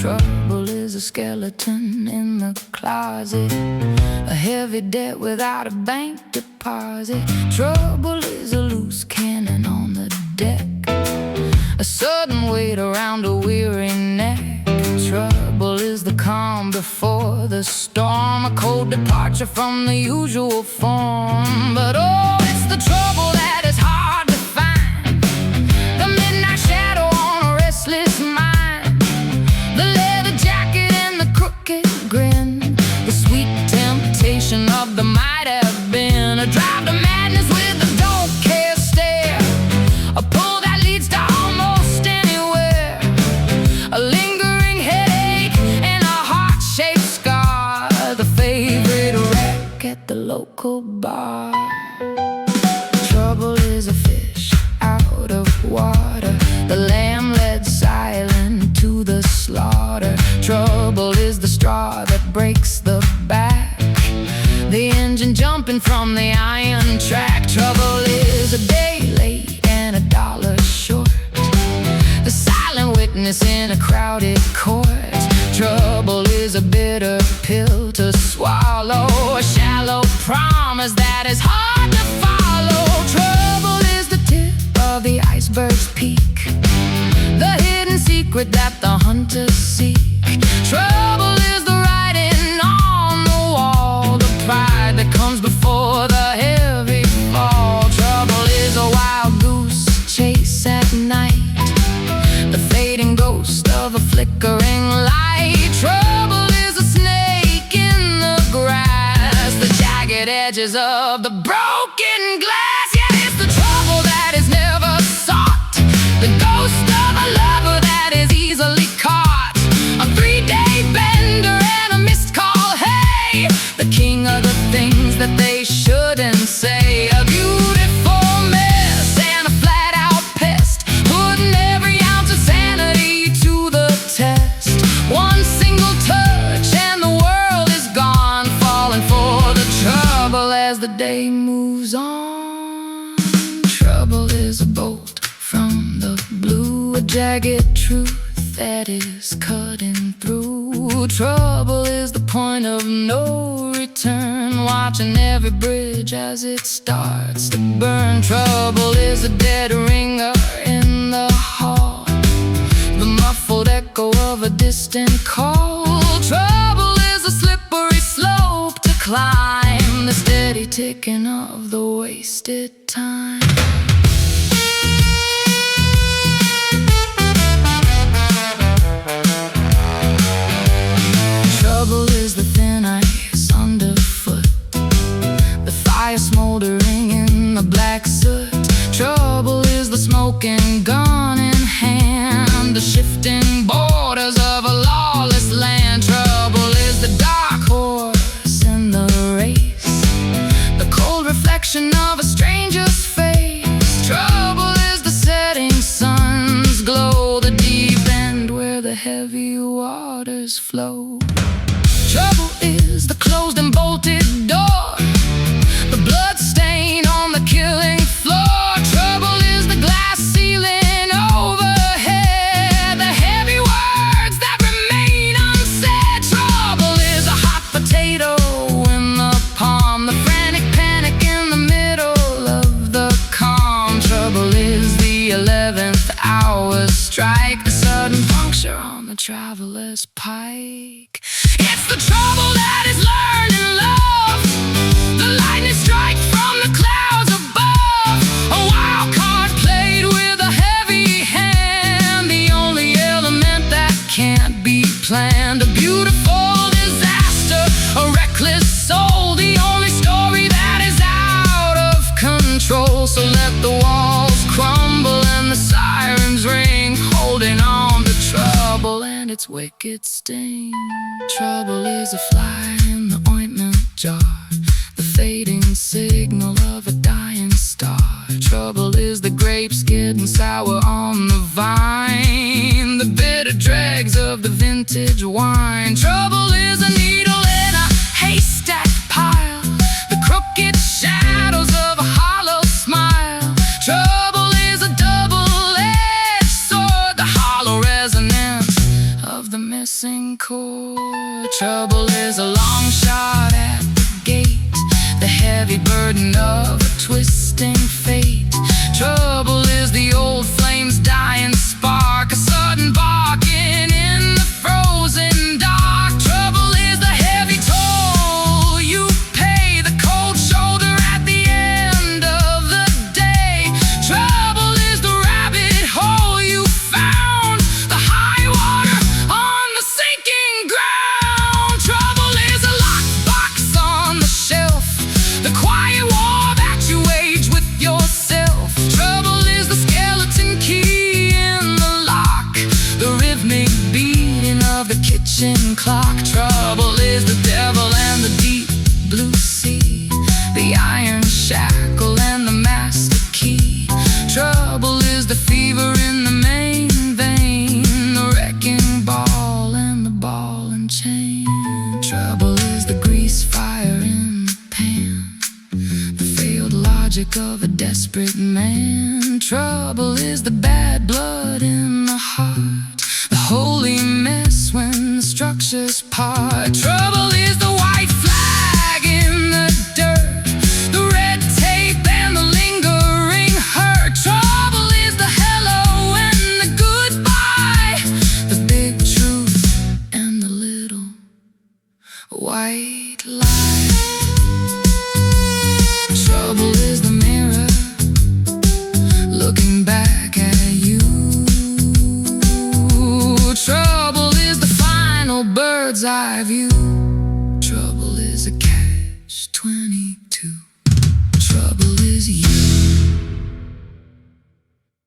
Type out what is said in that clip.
Trouble is a skeleton in the closet, a heavy debt without a bank deposit. Trouble is a loose cannon on the deck, a sudden weight around a weary neck. Trouble is the calm before the storm, a cold departure from the usual form. But oh, it's the trouble that is hard to find, the midnight shadow on a restless mind, the leather jacket and the crooked grin, the sweet temptation of the might have been, a drive to madness with a don't care stare, a pull that leads to almost anywhere, a lingering headache and a heart-shaped scar, the favorite wreck at the local bar. Trouble is a fish out of water, the lamb led silent to the slaughter. Trouble is the straw that breaks the back, the engine jumping from the iron track. Trouble is a day late and $1 short, the silent witness in a crowded court. Trouble is a bitter pill to swallow, a shallow promise that is hard to follow. Trouble is the tip of the iceberg's peak, the hidden secret that the hunters seek. Trouble is the writing on the wall, the pride that comes before the heavy fall. Trouble is a wild goose chase at night, the fading ghost of a flickering light. Trouble is a snake in the grass, the jagged edges of the broken glass. Yeah, it's the trouble that is never sought, the ghost of a lover that is easily caught, a 3-day bender and a missed call. Hey, the king of the things that they shouldn't say, a beautiful mess and a flat-out pest, putting every ounce of sanity to the test. One single touch and the world is gone, falling for the trouble as the day moves on. Trouble is a bolt from the blue, a jagged truth that is cutting through. Trouble is the point of no return, watching every bridge as it starts to burn. Trouble is a dead ringer in the hall, the muffled echo of a distant call. Trouble is a slippery slope to climb, the steady ticking of the wasted time. Trouble is the thin ice underfoot, the fire smoldering in the black soot. Trouble is the smoking gun in hand, the shifting borders of a lawless land. Trouble is the dark horse in the race, the cold reflection of a stranger's face. Trouble is the setting sun's glow, the deep end where the heavy waters flow. Trouble is the closed and bolted door, the blood stain on the killing floor. Trouble is the glass ceiling overhead, the heavy words that remain unsaid. Trouble is a hot potato in the palm, the frantic panic in the middle of the calm. Trouble is the 11th hour strike, the sudden puncture on the traveler's pike. It's the trouble that is learning love, the lightning strike from the clouds above, a wild card played with a heavy hand, the only element that can't be planned, a beautiful disaster, a reckless soul, the only story that is out of control. So let the walls crumble and the sirens ring, holding on to trouble and its wicked sting. Trouble is a fly in the ointment jar, the fading signal of a dying star. Trouble is the grapes getting sour on the vine, the bitter dregs of the vintage wine. Trouble is a needle in a haystack pile, the crooked shadows of a hollow smile. Trouble is a double-edged sword, the hollow resonance of the the missing chord. Trouble is a long shot at the gate, the heavy burden of a twisting fate. Trouble is the old flame's dying spark, a sudden barking in the frozen dark. Trouble is the heavy toll you pay, the cold shoulder at the end of the day. Trouble is the rabbit hole you found, the high water on the sinking ground. Trouble is a locked box on the shelf, the quiet war that you wage with yourself. Trouble is the skeleton key in the lock, the rhythmic beating of the kitchen clock. Trouble is the devil and the deep blue sea, the iron shackle and the master key. Trouble is the fever in the main vein, the wrecking ball and the ball and chain. Trouble is the grease fire in the pan, the failed logic of a desperate man. Trouble is the bad blood in the heart, the holy mess when the structures part. Trouble is the white flag in the dirt, the red tape and the lingering hurt. Trouble is the hello and the goodbye, the big truth and the little white lie. Trouble is the mirror looking back at you. Trouble is the final bird's eye view. Trouble is a catch-22.